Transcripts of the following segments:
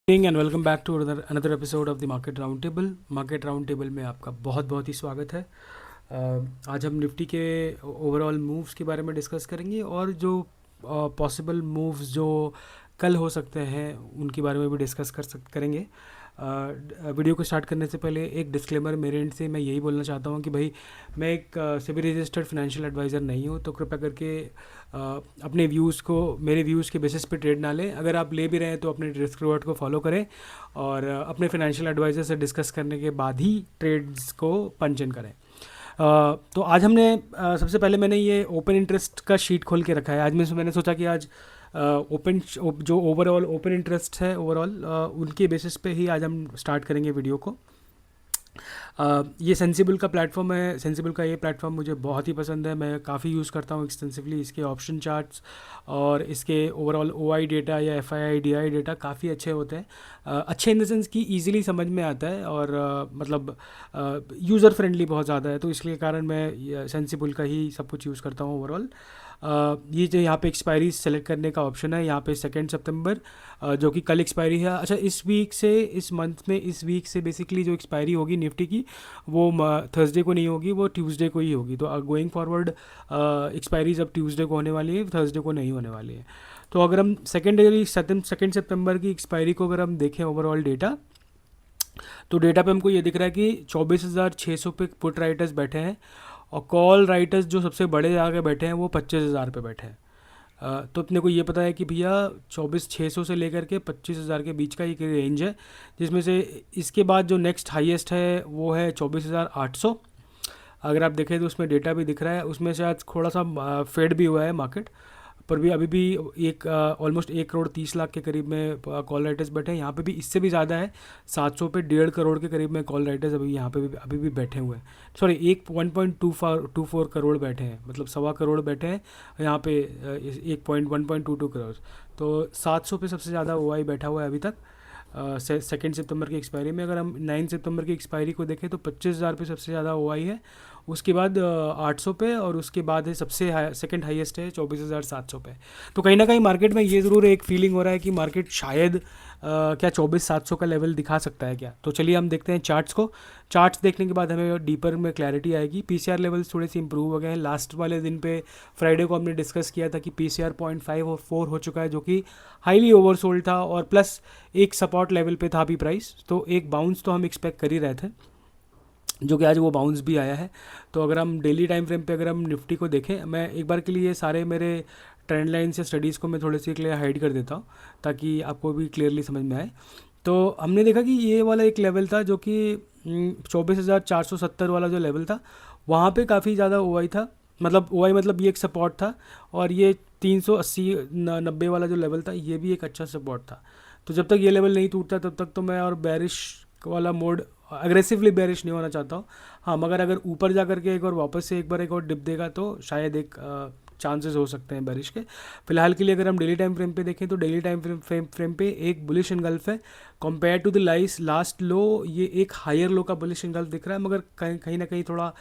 And welcome back to another episode of the market round table. Market round table में आपका बहुत बहुत ही स्वागत है। आज हम निफ्टी के ओवरऑल मूव्स के बारे में डिस्कस करेंगे और जो पॉसिबल मूव्स जो कल हो सकते हैं उनके बारे में भी डिस्कस करेंगे। वीडियो को स्टार्ट करने से पहले एक डिस्क्लेमर मेरे एंड से मैं यही बोलना चाहता हूँ कि भाई मैं एक सेबी रजिस्टर्ड फाइनेंशियल एडवाइज़र नहीं हूँ, तो कृपया करके अपने व्यूज़ को मेरे व्यूज़ के बेसिस पे ट्रेड ना लें। अगर आप ले भी रहे हैं तो अपने रिस्क रिवॉर्ड को फॉलो करें और अपने फाइनेंशियल एडवाइज़र से डिस्कस करने के बाद ही ट्रेड्स को पंचन करें। तो आज हमने सबसे पहले मैंने ये ओपन इंटरेस्ट का शीट खोल के रखा है। आज मैंने सोचा कि आज ओपन जो ओवरऑल ओपन इंटरेस्ट है ओवरऑल उनके बेसिस पे ही आज हम स्टार्ट करेंगे वीडियो को। ये सेंसिबल का प्लेटफॉर्म है। सेंसिबल का ये प्लेटफॉर्म मुझे बहुत ही पसंद है, मैं काफ़ी यूज़ करता हूँ एक्सटेंसिवली। इसके ऑप्शन चार्ट्स और इसके ओवरऑल ओआई डेटा या एफआईआई डीआई डेटा काफ़ी अच्छे होते हैं। अच्छे इन द सेंस कि ईजिली समझ में आता है और मतलब यूज़र फ्रेंडली बहुत ज़्यादा है, तो इसलिए कारण मैं सेंसिबल का ही सब कुछ यूज़ करता हूँ ओवरऑल। ये जो यहाँ पे एक्सपायरी सेलेक्ट करने का ऑप्शन है, यहाँ पे 2 सितंबर जो कि कल एक्सपायरी है। अच्छा, इस वीक से इस मंथ में इस वीक से बेसिकली जो एक्सपायरी होगी निफ्टी की वो थर्सडे को नहीं होगी, वो ट्यूसडे को ही होगी। तो गोइंग फॉरवर्ड एक्सपायरीज अब ट्यूसडे को होने वाली है, थर्सडे को नहीं होने वाली है। तो अगर हम सेकेंड सितंबर की एक्सपायरी को अगर हम देखें ओवरऑल डेटा, तो डेटा पे हमको ये दिख रहा है कि 24,600 पे पुट राइटर्स बैठे हैं और कॉल राइटर्स जो सबसे बड़े आगे बैठे हैं वो 25,000 पे बैठे हैं। तो अपने को ये पता है कि भैया 24,600 से लेकर के 25,000 के बीच का एक रेंज है, जिसमें से इसके बाद जो नेक्स्ट हाईएस्ट है वो है 24,800। अगर आप देखें तो उसमें डेटा भी दिख रहा है, उसमें शायद थोड़ा सा फेड भी हुआ है मार्केट, पर भी अभी भी एक ऑलमोस्ट 1,30,00,000 के करीब में कॉल राइटर्स बैठे हैं। यहाँ पे भी इससे भी ज़्यादा है, 700 पे 1.5 करोड़ के करीब में कॉल राइटर्स अभी यहाँ पे भी अभी भी बैठे हुए हैं। सॉरी, 1.24 करोड़ बैठे हैं, मतलब 1.25 करोड़ बैठे हैं यहाँ पे, 1.22 करोड़। तो 700 पे सबसे ज़्यादा ओआई बैठा हुआ है अभी तक। 2 सितंबर की एक्सपायरी में अगर हम 9 सितंबर की एक्सपायरी को देखें तो 25,000 पे सबसे ज़्यादा ओआई है, उसके बाद 800 पे, और उसके बाद है सबसे सेकंड हाईएस्ट है 24,700 पे। तो कहीं ना कहीं मार्केट में ये ज़रूर एक फीलिंग हो रहा है कि मार्केट शायद क्या 24,700 का लेवल दिखा सकता है क्या। तो चलिए हम देखते हैं चार्ट्स को। चार्ट्स देखने के बाद हमें डीपर में क्लैरिटी आएगी। पीसीआर लेवल्स थोड़े से इंप्रूव हो गए हैं। लास्ट वाले दिन पे फ्राइडे को हमने डिस्कस किया था कि पीसीआर 0.5 और 4 हो चुका है, जो कि हाईली ओवरसोल्ड था, और प्लस एक सपोर्ट लेवल पे था अभी प्राइस, तो एक बाउंस तो हम एक्सपेक्ट कर ही रहे थे, जो कि आज वो बाउंस भी आया है। तो अगर हम डेली टाइम फ्रेम पे अगर हम निफ्टी को देखें, मैं एक बार के लिए सारे मेरे ट्रेंड लाइन्स या स्टडीज़ को मैं थोड़े से के लिए हाइड कर देता हूँ ताकि आपको भी क्लियरली समझ में आए। तो हमने देखा कि ये वाला एक लेवल था जो कि 24,470 वाला जो लेवल था, वहाँ पे काफ़ी ज़्यादा ओआई था, मतलब ओआई मतलब ये एक सपोर्ट था, और ये 380-90 वाला जो लेवल था ये भी एक अच्छा सपोर्ट था। तो जब तक ये लेवल नहीं टूटता तब तक तो मैं और बेरिश वाला मोड, अग्रेसिवली बेरिश नहीं होना चाहता हूँ। हाँ, मगर अगर ऊपर जा कर के एक और वापस से एक बार एक और डिप देगा तो शायद एक चांसेस हो सकते हैं बेरिश के। फिलहाल के लिए अगर हम डेली टाइम फ्रेम पे देखें तो डेली टाइम फ्रेम पे एक बुलिश इनगल्फ है कंपेयर टू द लास्ट लो। ये एक हायर लो का बुलिश इनगल्फ दिख रहा है, मगर कहीं ना कहीं थोड़ा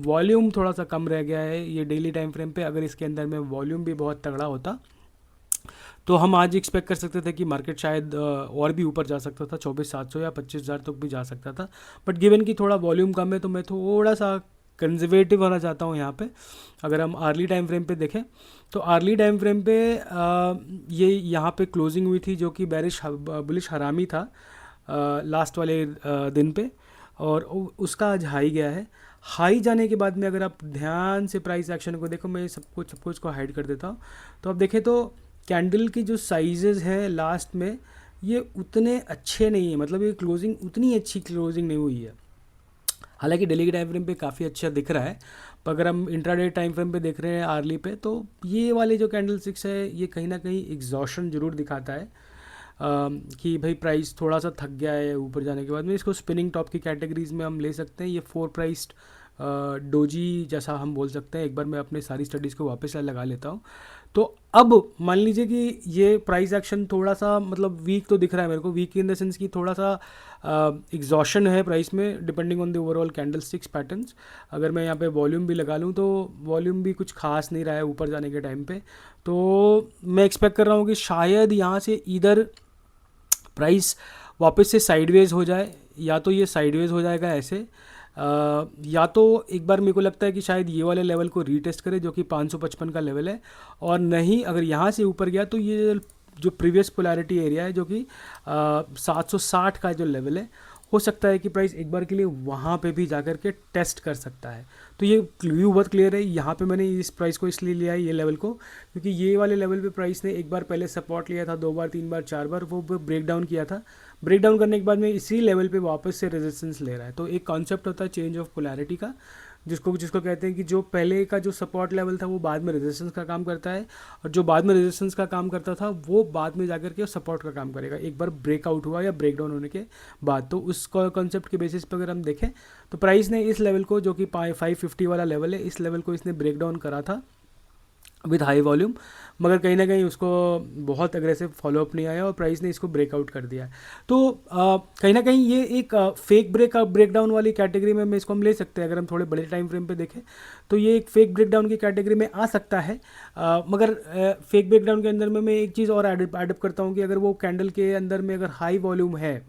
वॉल्यूम थोड़ा सा कम रह गया है ये डेली टाइम फ्रेम पे। अगर इसके अंदर में वॉल्यूम भी बहुत तगड़ा होता तो हम आज एक्सपेक्ट कर सकते थे कि मार्केट शायद और भी ऊपर जा सकता था, 24,700 या 25,000 तक भी जा सकता था। बट गिवन कि थोड़ा वॉल्यूम कम है तो मैं थोड़ा सा कंजर्वेटिव होना चाहता हूँ यहाँ पे। अगर हम आर्ली टाइम फ्रेम पे देखें तो आर्ली टाइम फ्रेम पे ये यहाँ पे क्लोजिंग हुई थी जो कि बेरिश बुलिश हरामी था लास्ट वाले दिन पे, और उसका आज हाई गया है। हाई जाने के बाद में अगर आप ध्यान से प्राइस एक्शन को देखो, मैं सब कुछ को हाइड कर देता हूँ, तो आप देखें तो कैंडल की जो साइजेस हैं लास्ट में ये उतने अच्छे नहीं है, मतलब ये क्लोजिंग उतनी अच्छी क्लोजिंग नहीं हुई है। हालांकि डेली के टाइम फ्रेम पे काफ़ी अच्छा दिख रहा है, पर अगर हम इंट्राडे टाइम फ्रेम पे देख रहे हैं आर्ली पे, तो ये वाले जो कैंडल स्टिक्स है ये कहीं ना कहीं एग्जॉशन जरूर दिखाता है कि भाई प्राइस थोड़ा सा थक गया है ऊपर जाने के बाद में। इसको स्पिनिंग टॉप की कैटेगरीज में हम ले सकते हैं। ये 4 प्राइस्ड डोजी जैसा हम बोल सकते हैं। एक बार मैं अपने सारी स्टडीज़ को वापस लगा लेता हूँ। तो अब मान लीजिए कि ये प्राइस एक्शन थोड़ा सा मतलब वीक तो दिख रहा है मेरे को, वीक इन द सेंस कि थोड़ा सा एग्जॉशन है प्राइस में depending on the overall candle sticks patterns. अगर मैं यहाँ पे वॉल्यूम भी लगा लूँ तो वॉल्यूम भी कुछ खास नहीं रहा है ऊपर जाने के टाइम पे। तो मैं एक्सपेक्ट कर रहा हूँ कि शायद यहाँ से इधर प्राइस वापस से साइडवेज हो जाए, या तो ये साइडवेज हो जाएगा ऐसे, या तो एक बार मेरे को लगता है कि शायद ये वाले लेवल को रीटेस्ट करे जो कि 555 का लेवल है, और नहीं अगर यहाँ से ऊपर गया तो ये जो प्रीवियस पोलैरिटी एरिया है जो कि 760 का जो लेवल है, हो सकता है कि प्राइस एक बार के लिए वहाँ पे भी जाकर के टेस्ट कर सकता है। तो ये व्यू बहुत क्लियर है। यहाँ पे मैंने इस प्राइस को इसलिए लिया है ये लेवल को, क्योंकि ये वाले लेवल पे प्राइस ने एक बार पहले सपोर्ट लिया था, 2 बार 3 बार 4 बार, वो ब्रेक डाउन किया था। ब्रेक डाउन करने के बाद में इसी लेवल पे वापस से रेजिस्टेंस ले रहा है। तो एक कॉन्सेप्ट होता है चेंज ऑफ पोलैरिटी का, जिसको जिसको कहते हैं कि जो पहले का जो सपोर्ट लेवल था वो बाद में रेजिस्टेंस का काम करता है, और जो बाद में रेजिस्टेंस का काम करता था वो बाद में जाकर के सपोर्ट का काम करेगा एक बार ब्रेकआउट हुआ या ब्रेक डाउन होने के बाद। तो उस कॉन्सेप्ट के बेसिस पर अगर हम देखें तो प्राइस ने इस लेवल को, जो कि 550 वाला लेवल है, इस लेवल को इसने ब्रेक डाउन करा था विद हाई वॉल्यूम, मगर कहीं ना कहीं उसको बहुत अग्रेसिव फॉलोअप नहीं आया और प्राइस ने इसको ब्रेकआउट कर दिया। तो कहीं ना कहीं ये एक फेक ब्रेकडाउन वाली कैटेगरी में इसको हम ले सकते हैं। अगर हम थोड़े बड़े टाइम फ्रेम पे देखें तो ये एक फेक ब्रेकडाउन की कैटेगरी में आ सकता है। मगर फेक ब्रेकडाउन के अंदर में मैं एक चीज़ और एडअप करता हूँ कि अगर वो कैंडल के अंदर में अगर हाई वॉल्यूम है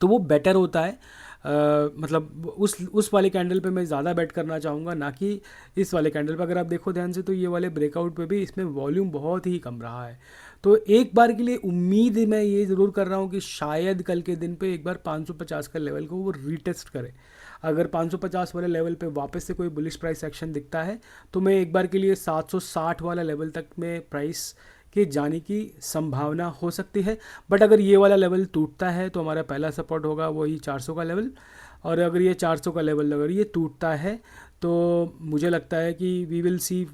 तो वो बेटर होता है। मतलब उस वाले कैंडल पे मैं ज़्यादा बेट करना चाहूँगा, ना कि इस वाले कैंडल पे। अगर आप देखो ध्यान से तो ये वाले ब्रेकआउट पे भी इसमें वॉल्यूम बहुत ही कम रहा है। तो एक बार के लिए उम्मीद मैं ये ज़रूर कर रहा हूँ कि शायद कल के दिन पे एक बार 550 का लेवल को वो रीटेस्ट करे। अगर 550 वाले लेवल पे वापस से कोई बुलिश प्राइस एक्शन दिखता है तो मैं एक बार के लिए 760 वाला लेवल तक में प्राइस के जाने की संभावना हो सकती है। बट अगर ये वाला लेवल टूटता है तो हमारा पहला सपोर्ट होगा वही 400 का लेवल, और अगर ये 400 का लेवल अगर ये टूटता है तो मुझे लगता है कि we will see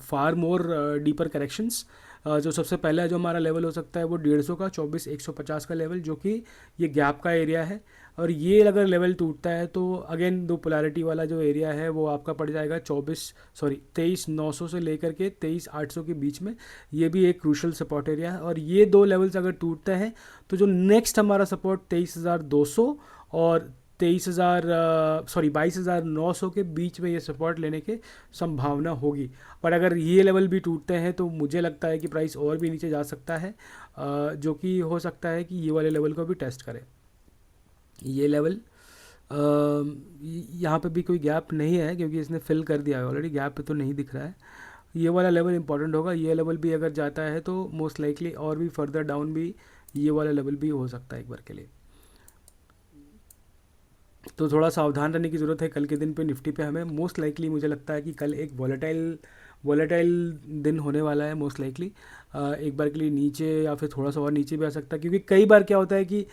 far more deeper corrections. जो सबसे पहला जो हमारा लेवल हो सकता है वो 150 का 24,150 का लेवल, जो कि ये गैप का एरिया है। और ये अगर लेवल टूटता है तो अगेन दो पोलैरिटी वाला जो एरिया है वो आपका पड़ जाएगा 23,900 से लेकर के 23,800 के बीच में। ये भी एक क्रूशल सपोर्ट एरिया है, और ये दो लेवल्स अगर टूटते हैं तो जो नेक्स्ट हमारा सपोर्ट 23,200 और 22,900 के बीच में ये सपोर्ट लेने के संभावना होगी। पर अगर ये लेवल भी टूटते हैं तो मुझे लगता है कि प्राइस और भी नीचे जा सकता है, जो कि हो सकता है कि ये वाले लेवल को भी टेस्ट करे। ये लेवल यहाँ पे भी कोई गैप नहीं है क्योंकि इसने फिल कर दिया है ऑलरेडी, गैप पे तो नहीं दिख रहा है। ये वाला लेवल इंपॉर्टेंट होगा। ये लेवल भी अगर जाता है तो मोस्ट लाइकली और भी फर्दर डाउन भी ये वाला लेवल भी हो सकता है एक बार के लिए। तो थोड़ा सावधान रहने की ज़रूरत है कल के दिन पे निफ्टी पे। हमें मोस्ट लाइकली मुझे लगता है कि कल एक वॉलेटाइल दिन होने वाला है मोस्ट लाइकली। एक बार के लिए नीचे या फिर थोड़ा सा और नीचे भी आ सकता है, क्योंकि कई बार क्या होता है कि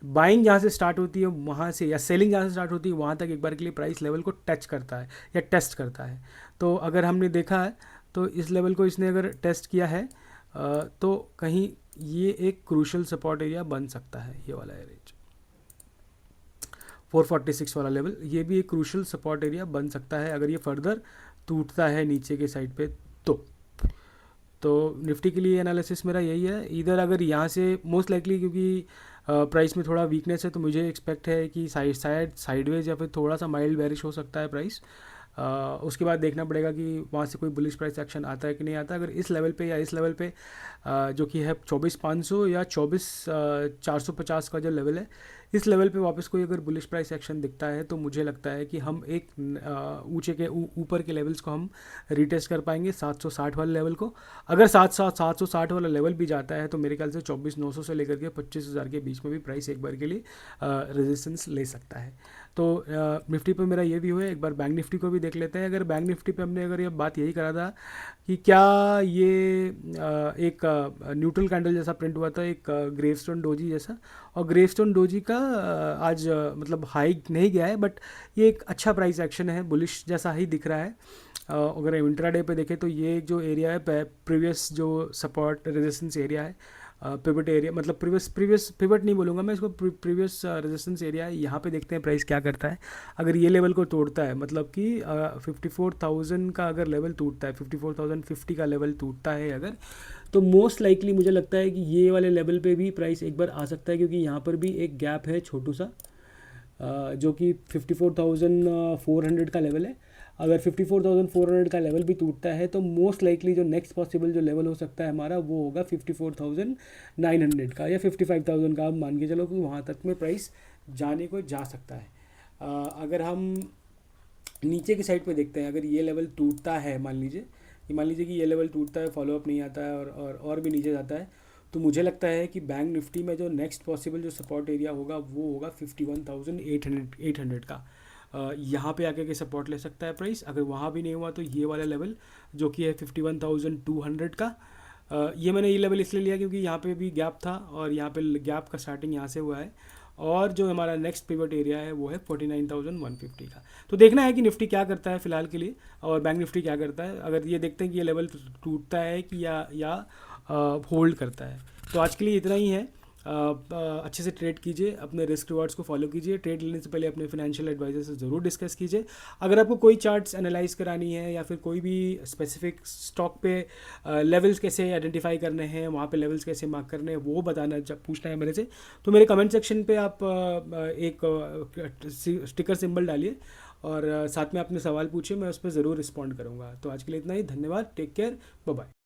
बाइंग जहाँ से स्टार्ट होती है वहाँ से, या सेलिंग जहाँ से स्टार्ट होती है वहाँ तक एक बार के लिए प्राइस लेवल को टच करता है या टेस्ट करता है। तो अगर हमने देखा है तो इस लेवल को इसने अगर टेस्ट किया है तो कहीं ये एक क्रूशल सपोर्ट एरिया बन सकता है। ये वाला एरिया 446 वाला लेवल, ये भी एक क्रूशल सपोर्ट एरिया बन सकता है अगर ये फर्दर टूटता है नीचे के साइड पे। तो निफ्टी के लिए एनालिसिस मेरा यही है। इधर अगर यहाँ से मोस्ट लाइकली, क्योंकि प्राइस में थोड़ा वीकनेस है, तो मुझे एक्सपेक्ट है कि साइडवेज या फिर थोड़ा सा माइल्ड बेरिश हो सकता है प्राइस। उसके बाद देखना पड़ेगा कि वहाँ से कोई बुलिश प्राइस एक्शन आता है कि नहीं आता। अगर इस लेवल पे या इस लेवल पे जो कि है 24,500 या 24,450 का जो लेवल है, इस लेवल पे वापस कोई अगर बुलिश प्राइस एक्शन दिखता है तो मुझे लगता है कि हम एक ऊंचे के ऊपर के लेवल्स को हम रिटेस्ट कर पाएंगे 760 वाले लेवल को। अगर 760 वाला लेवल भी जाता है तो मेरे ख्याल से 24,900 से लेकर के 25,000 के बीच में भी प्राइस एक बार के लिए रेजिस्टेंस ले सकता है। तो निफ्टी पे मेरा ये व्यू है। एक बार बैंक निफ्टी को भी देख लेते हैं। अगर बैंक निफ्टी पे हमने अगर ये बात यही करा था कि क्या ये एक न्यूट्रल कैंडल जैसा प्रिंट हुआ था, एक ग्रेवस्टोन डोजी जैसा, और ग्रेवस्टोन डोजी का आज मतलब हाई नहीं गया है, बट ये एक अच्छा प्राइस एक्शन है, बुलिश जैसा ही दिख रहा है। अगर इंट्राडे पे देखें तो ये जो एरिया है प्रीवियस जो सपोर्ट रेजिस्टेंस एरिया है, पिवट एरिया, मतलब प्रीवियस पिवट नहीं बोलूँगा मैं इसको, प्रीवियस रेजिस्टेंस एरिया है। यहाँ पे देखते हैं प्राइस क्या करता है। अगर ये लेवल को तोड़ता है, मतलब कि 54,000 का अगर लेवल टूटता है, 54,050 का लेवल टूटता है अगर, तो मोस्ट लाइकली मुझे लगता है कि ये वाले लेवल पे भी प्राइस एक बार आ सकता है, क्योंकि यहाँ पर भी एक गैप है छोटू सा जो कि 54,400 का लेवल है। अगर 54,400 का लेवल भी टूटता है तो मोस्ट लाइकली जो नेक्स्ट पॉसिबल जो लेवल हो सकता है हमारा वो होगा 54,900 का या 55,000 का। आप मान के चलो कि वहाँ तक में प्राइस जाने को जा सकता है। अगर हम नीचे की साइड पे देखते हैं, अगर ये लेवल टूटता है, मान लीजिए कि ये लेवल टूटता है, फॉलोअप नहीं आता है और भी नीचे जाता है, तो मुझे लगता है कि बैंक निफ्टी में जो नेक्स्ट पॉसिबल जो सपोर्ट एरिया होगा वो होगा 51,800 का। यहाँ पे आके के सपोर्ट ले सकता है प्राइस। अगर वहाँ भी नहीं हुआ तो ये वाला लेवल जो कि है 51,200 का, ये मैंने ये लेवल इसलिए लिया क्योंकि यहाँ पे भी गैप था और यहाँ पे गैप का स्टार्टिंग यहाँ से हुआ है। और जो हमारा नेक्स्ट पिवट एरिया है वो है 49,150 का। तो देखना है कि निफ्टी क्या करता है फ़िलहाल के लिए और बैंक निफ्टी क्या करता है। अगर ये देखते हैं कि ये लेवल टूटता है कि या होल्ड करता है। तो आज के लिए इतना ही है। अच्छे से ट्रेड कीजिए, अपने रिस्क रिवार्ड्स को फॉलो कीजिए। ट्रेड लेने से पहले अपने फिनेंशियल एडवाइजर से ज़रूर डिस्कस कीजिए। अगर आपको कोई चार्ट्स एनालाइज करानी है या फिर कोई भी स्पेसिफिक स्टॉक पे लेवल्स कैसे आइडेंटिफाई करने हैं, वहाँ पे लेवल्स कैसे मार्क करने हैं, वो बताना जब पूछना है मेरे से, तो मेरे कमेंट सेक्शन पे आप एक स्टिकर सिंबल डालिए और साथ में अपने सवाल पूछिए, मैं उस पर ज़रूर रिस्पॉन्ड करूँगा। तो आज के लिए इतना ही, धन्यवाद, टेक केयर, बाय बाय।